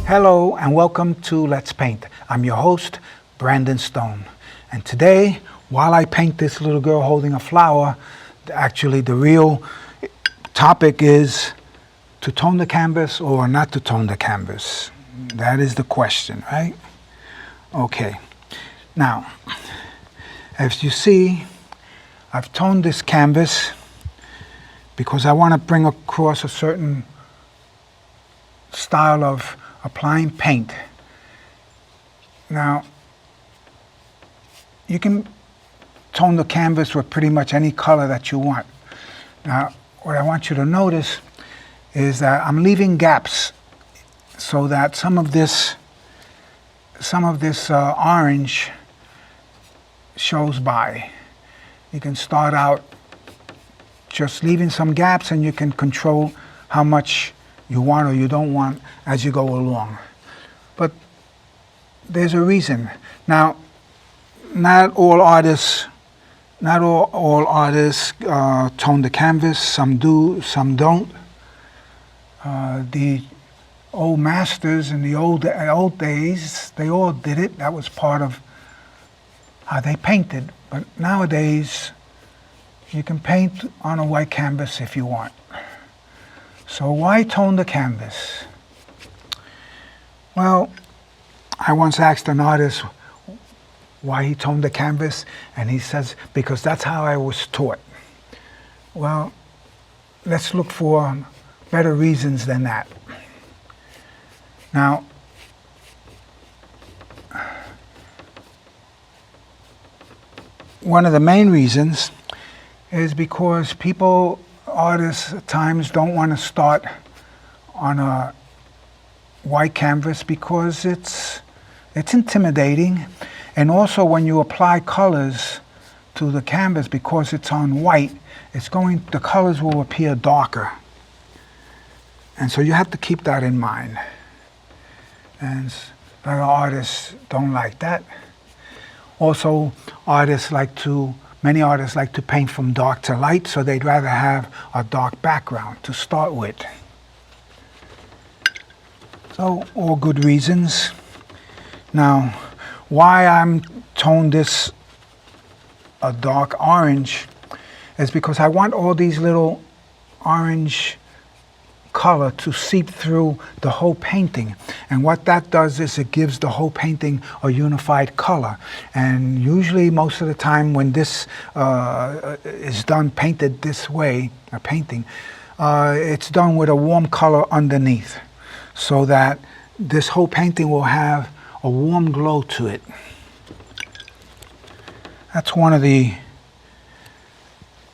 Hello and welcome to Let's Paint. I'm your host, Brandon Stone. And today, while I paint this little girl holding a flower, actually the real topic is to tone the canvas or not to tone the canvas. That is the question, right? Okay. Now, as you see, I've toned this canvas because I want to bring across a certain style of applying paint. Now, you can tone the canvas with pretty much any color that you want. Now, what I want you to notice is that I'm leaving gaps so that some of this orange shows by. You can start out just leaving some gaps, and you can control how much you want or you don't want as you go along. But there's a reason. Now, not all artists tone the canvas. Some do, some don't. The old masters in the old days, they all did it. That was part of how they painted. But nowadays, you can paint on a white canvas if you want. So why tone the canvas? Well, I once asked an artist why he toned the canvas, and he says, because that's how I was taught. Well, let's look for better reasons than that. Now, one of the main reasons is because artists at times don't want to start on a white canvas because it's intimidating. And also when you apply colors to the canvas, because it's on white, the colors will appear darker. And so you have to keep that in mind. And other artists don't like that. Also, many artists like to paint from dark to light, so they'd rather have a dark background to start with. So, all good reasons. Now, why I'm toned this a dark orange is because I want all these little orange color to seep through the whole painting. And what that does is it gives the whole painting a unified color. And usually, most of the time when this is done, painted this way, a painting, it's done with a warm color underneath, so that this whole painting will have a warm glow to it. That's one of the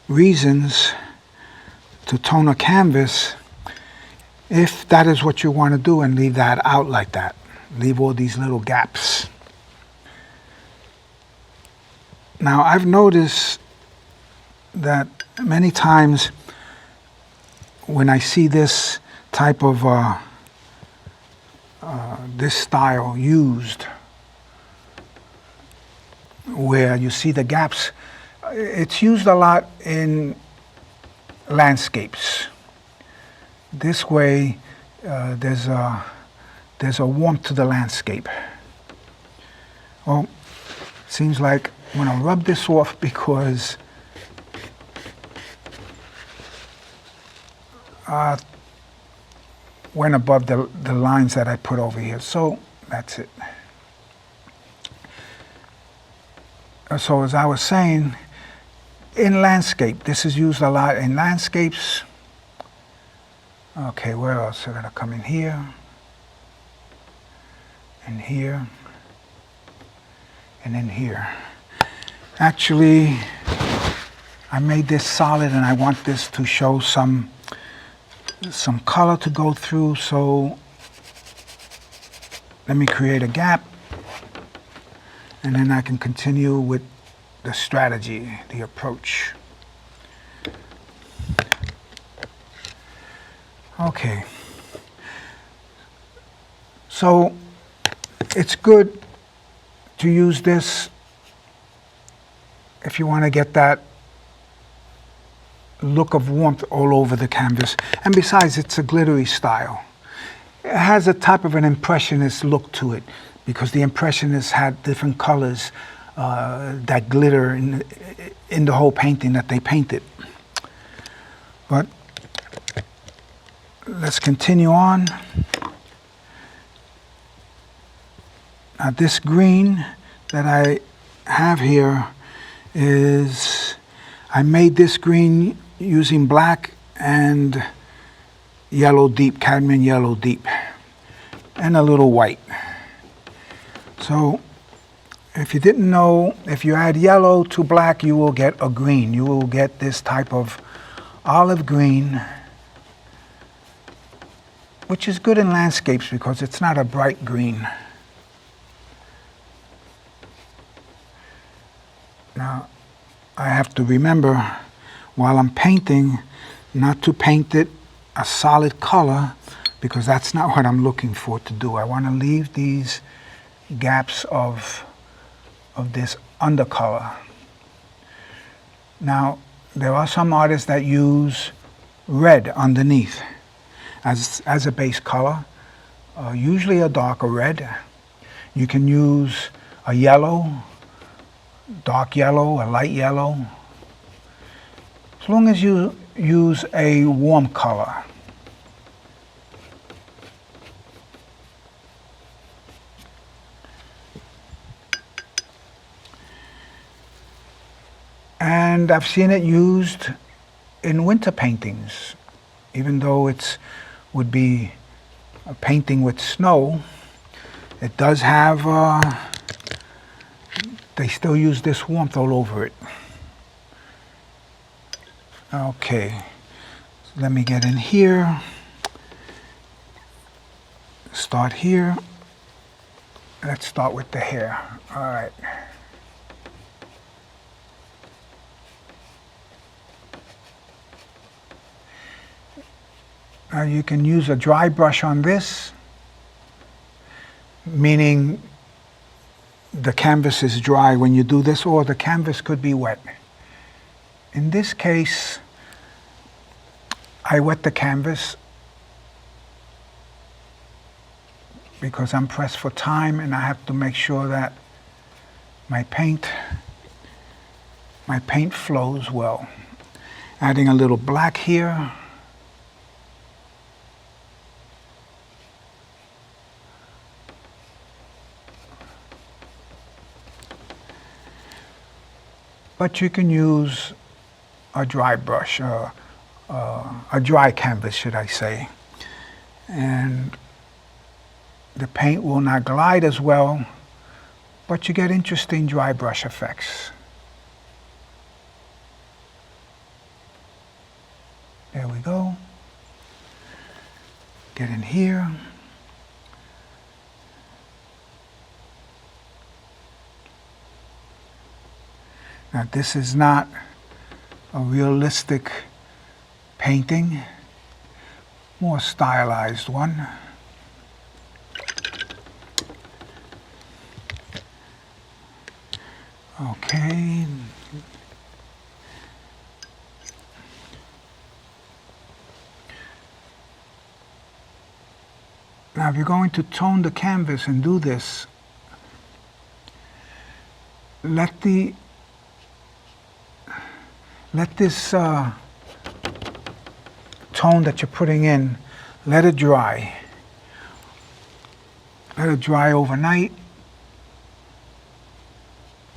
reasons to tone a canvas, if that is what you want to do, and leave that out like that. Leave all these little gaps. Now, I've noticed that many times when I see this type of this style used, where you see the gaps, it's used a lot in landscapes. This way, there's a warmth to the landscape. Well, seems like I'm going to rub this off because went above the lines that I put over here. So that's it. So as I was saying, in landscape, this is used a lot in landscapes. Okay, where else? I'm going to come in here, and here, and in here. Actually, I made this solid, and I want this to show some color to go through, so let me create a gap, and then I can continue with the strategy, the approach. Okay, so it's good to use this if you want to get that look of warmth all over the canvas. And besides, it's a glittery style. It has a type of an impressionist look to it, because the impressionists had different colors that glitter in the whole painting that they painted. But let's continue on. Now this green that I have here is, I made this green using black and yellow deep, cadmium yellow deep, and a little white. So if you didn't know, if you add yellow to black, you will get a green. You will get this type of olive green, which is good in landscapes because it's not a bright green. Now, I have to remember while I'm painting not to paint it a solid color, because that's not what I'm looking for to do. I want to leave these gaps of this undercolor. Now, there are some artists that use red underneath as a base color, usually a darker red. You can use a yellow, dark yellow, a light yellow, as long as you use a warm color. And I've seen it used in winter paintings, even though it would be a painting with snow. It does have, they still use this warmth all over it. Okay, so let me get in here, start here. Let's start with the hair. All right. Now you can use a dry brush on this, meaning the canvas is dry when you do this, or the canvas could be wet. In this case, I wet the canvas because I'm pressed for time and I have to make sure that my paint flows well. Adding a little black here. But you can use a dry brush, a dry canvas, should I say. And the paint will not glide as well, but you get interesting dry brush effects. There we go. Get in here. Now this is not a realistic painting, more stylized one. Okay. Now if you're going to tone the canvas and do this, let this tone that you're putting in, let it dry. Let it dry overnight,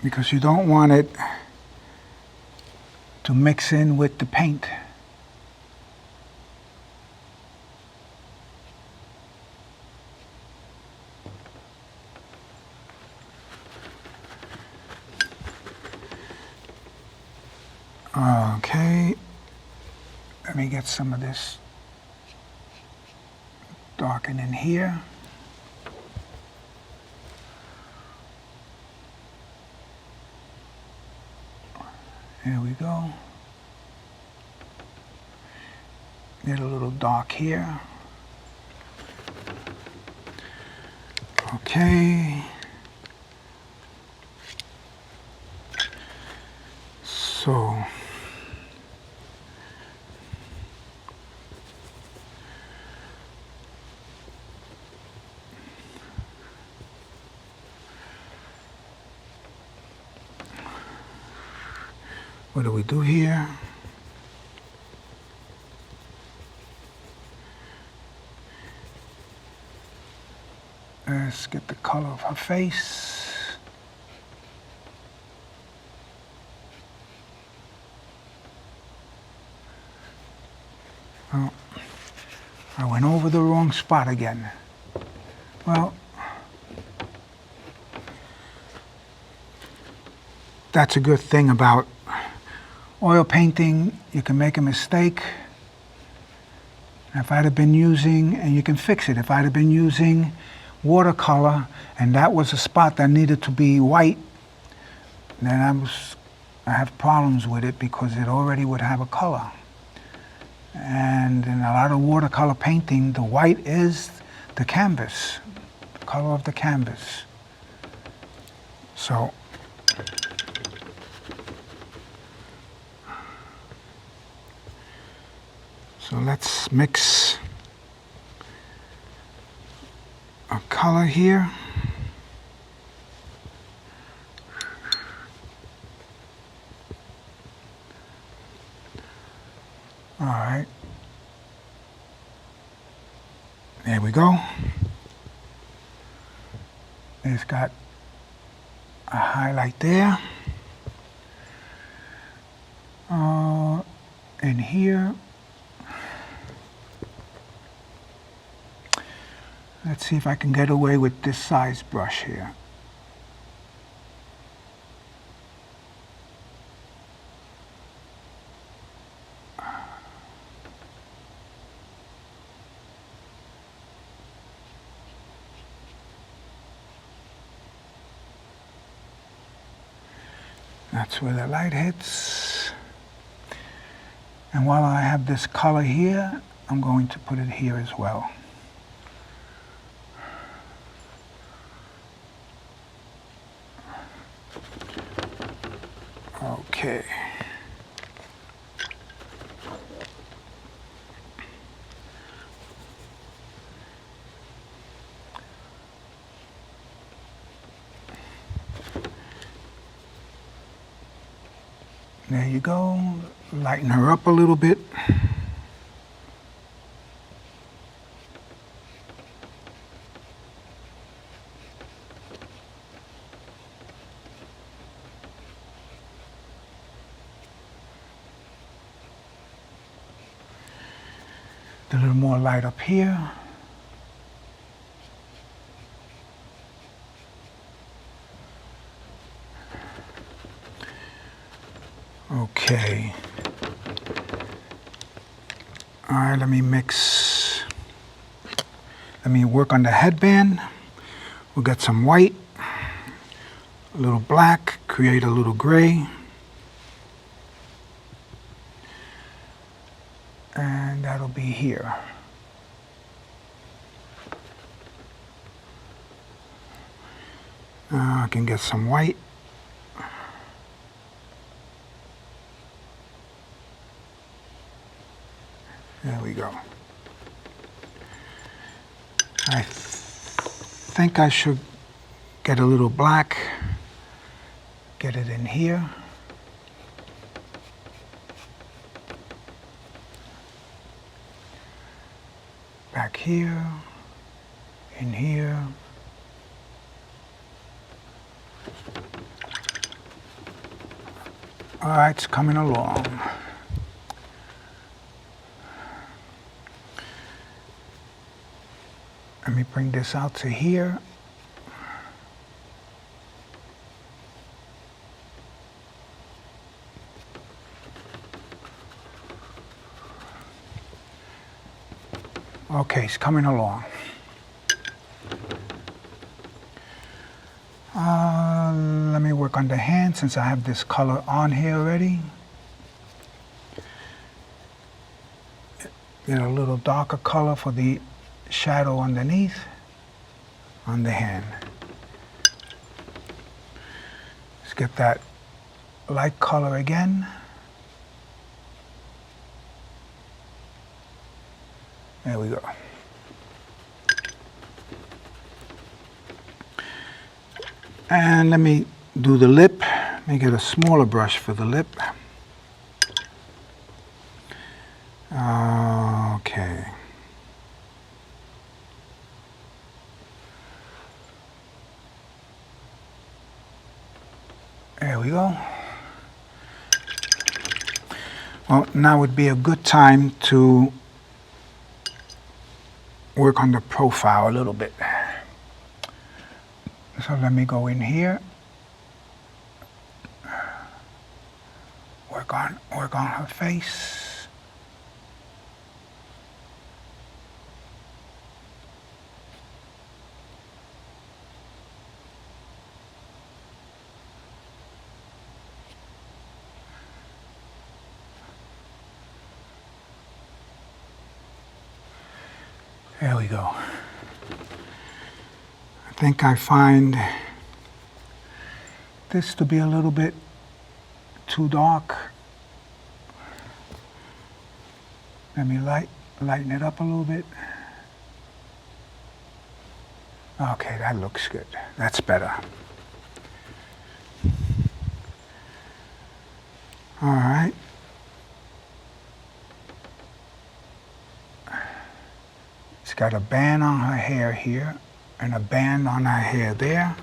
because you don't want it to mix in with the paint. Okay, let me get some of this darken in here. There we go. Get a little dark here. Okay. So What do we do here? Let's get the color of her face. Oh, I went over the wrong spot again. Well, that's a good thing about oil painting. You can make a mistake. If I'd have been using, and you can fix it, if I'd have been using watercolor and that was a spot that needed to be white, then I have problems with it because it already would have a color. And in a lot of watercolor painting, the white is the canvas, the color of the canvas. So let's mix a color here. All right. There we go. It's got a highlight there. In here. Let's see if I can get away with this size brush here. That's where the light hits. And while I have this color here, I'm going to put it here as well. Okay. There you go. Lighten her up a little bit. A little more light up here. Okay. All right, let me work on the headband. We'll get some white, a little black, create a little gray. And that'll be here. I can get some white. There we go. I think I should get a little black, get it in here. Back here, in here. All right, it's coming along. Let me bring this out to here. Okay, it's coming along. Let me work on the hand since I have this color on here already. Get a little darker color for the shadow underneath on the hand. Let's get that light color again. There we go. And let me do the lip. Let me get a smaller brush for the lip. Okay. There we go. Well, now would be a good time to work on the profile a little bit. So let me go in here. Work on her face. There we go. I think I find this to be a little bit too dark. Let me lighten it up a little bit. Okay, that looks good. That's better. All right. It's got a band on her hair here and a band on her hair there.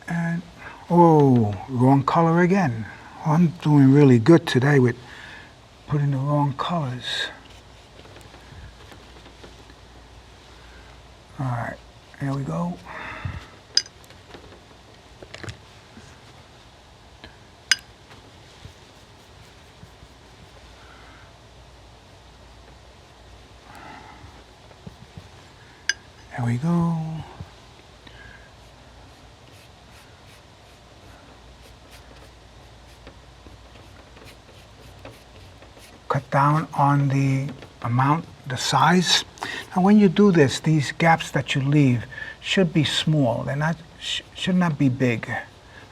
And, oh, wrong color again. Oh, I'm doing really good today with putting the wrong colors. All right, here we go. There we go. Cut down on the amount, the size. Now when you do this, these gaps that you leave should be small. They're not, should not be big.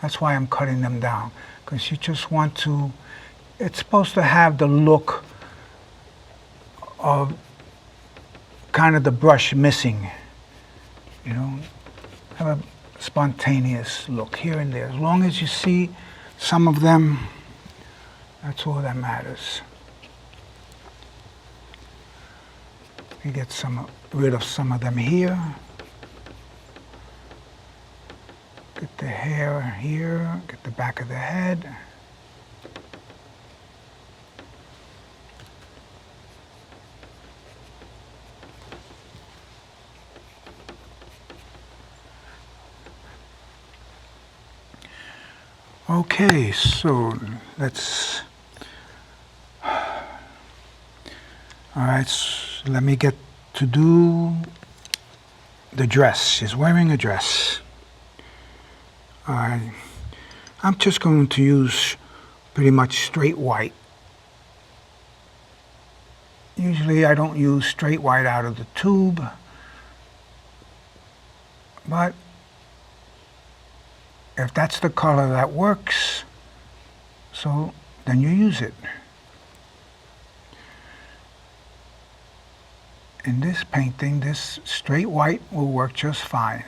That's why I'm cutting them down. Because you just want to, it's supposed to have the look of kind of the brush missing. You know, have a spontaneous look here and there. As long as you see some of them, that's all that matters. You get rid of some of them here. Get the hair here, get the back of the head. Okay, so let's, all right, so let me get to do the dress. She's wearing a dress. All right, I'm just going to use pretty much straight white. Usually I don't use straight white out of the tube, but if that's the color that works, so then you use it. In this painting, this straight white will work just fine.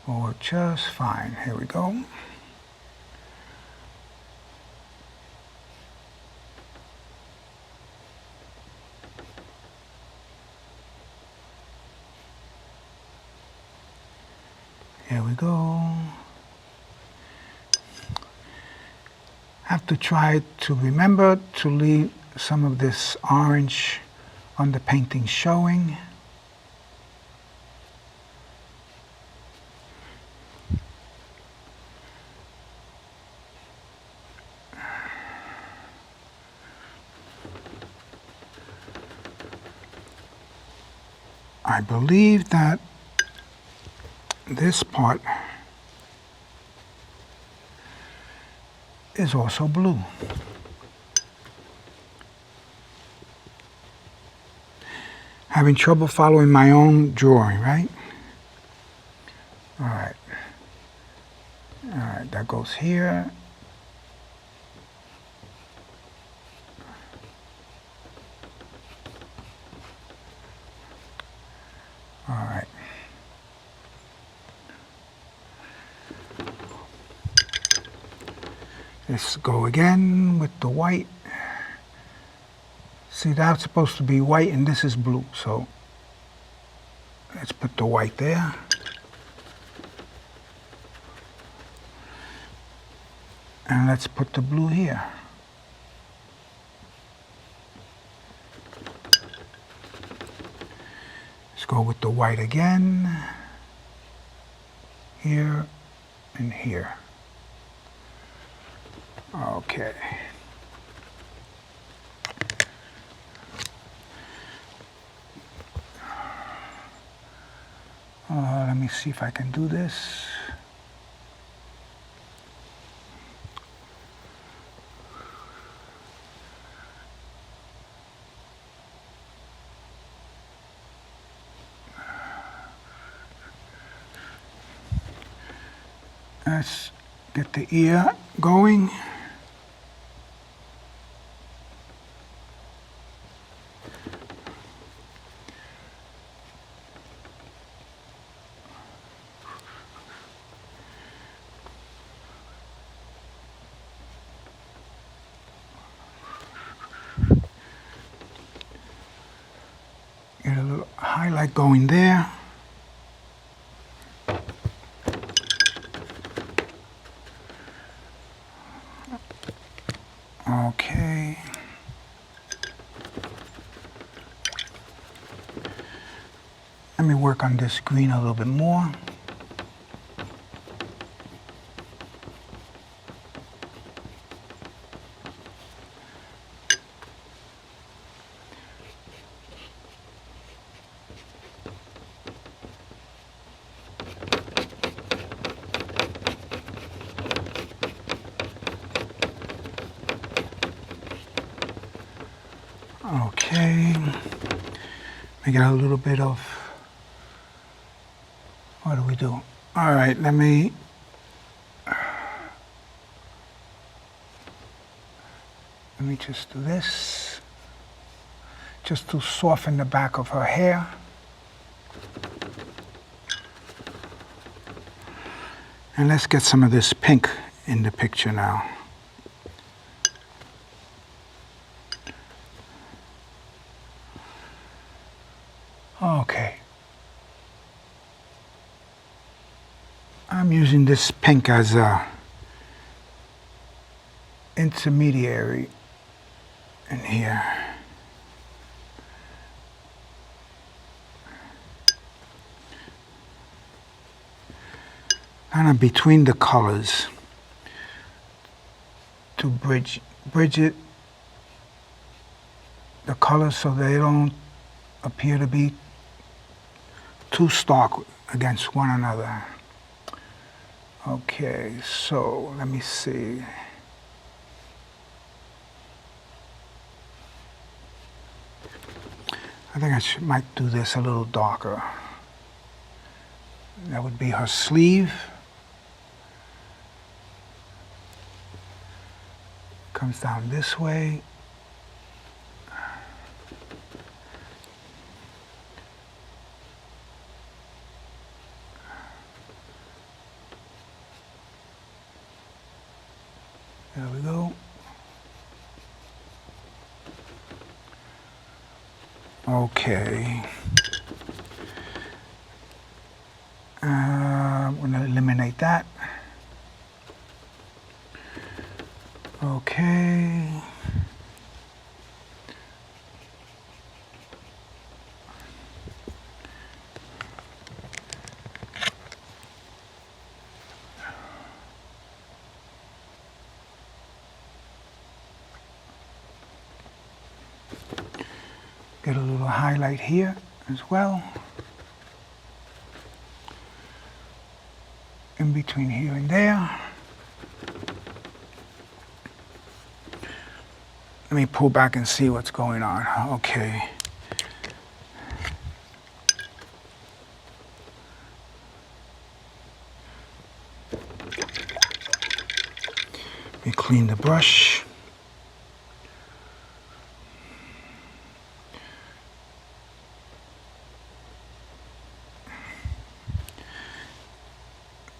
Will work just fine. Here we go. Here we go. Have to try to remember to leave some of this orange on the painting showing. I believe that this part is also blue. Having trouble following my own drawing, right? All right. All right, that goes here. All right. Let's go again with the white. See, that's supposed to be white and this is blue, so let's put the white there. And let's put the blue here. Let's go with the white again. Here and here. Okay. Let me see if I can do this. Let's get the ear going. Get a little highlight going there. Okay. Let me work on this green a little bit more. Okay, we get a little bit of, what do we do? All right, let me just do this, just to soften the back of her hair. And let's get some of this pink in the picture now. Okay. I'm using this pink as a intermediary in here. Kind of between the colors to bridge it, the colors, so they don't appear to be too stark against one another. Okay, so let me see. I think I might do this a little darker. That would be her sleeve. Comes down this way. There we go. Okay. I'm going to eliminate that. Okay. Get a little highlight here as well. In between here and there. Let me pull back and see what's going on. Okay. Let me clean the brush.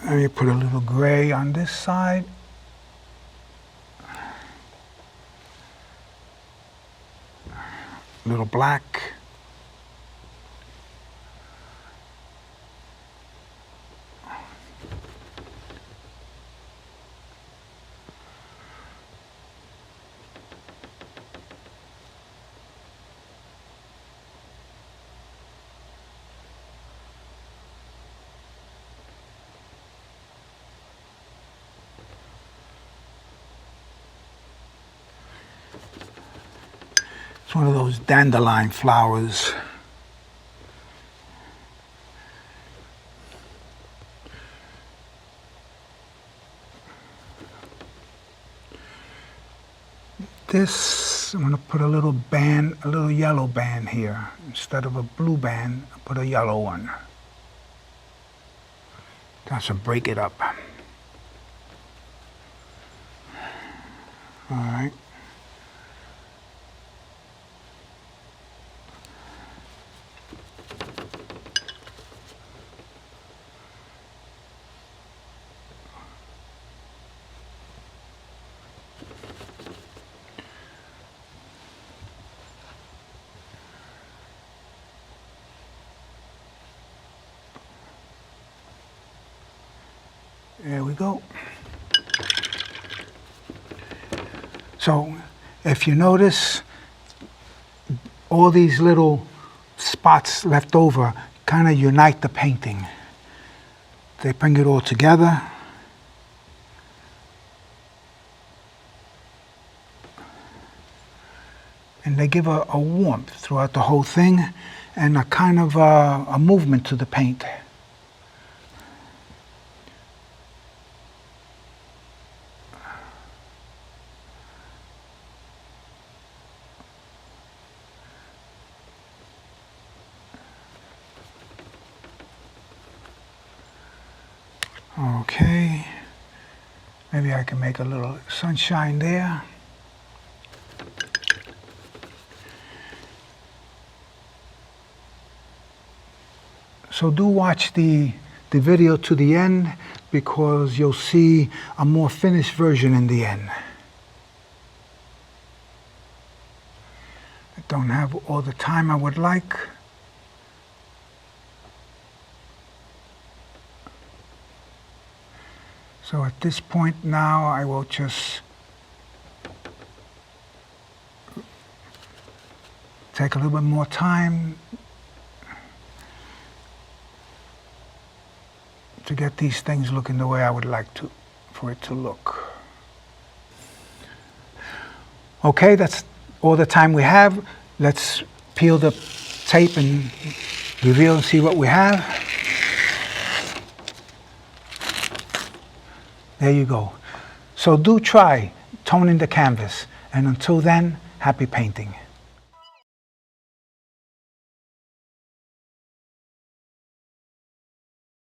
Let me put a little gray on this side. little black. It's one of those dandelion flowers. This, I'm going to put a little band, a little yellow band here. Instead of a blue band, I put a yellow one. Got to break it up. All right. There we go. So if you notice, all these little spots left over kind of unite the painting. They bring it all together. And they give a warmth throughout the whole thing and a kind of a movement to the paint. Okay, maybe I can make a little sunshine there. So do watch the video to the end because you'll see a more finished version in the end. I don't have all the time I would like. So at this point now, I will just take a little bit more time to get these things looking the way I would like for it to look. Okay, that's all the time we have. Let's peel the tape and reveal and see what we have. There you go. So do try toning the canvas. And until then, happy painting.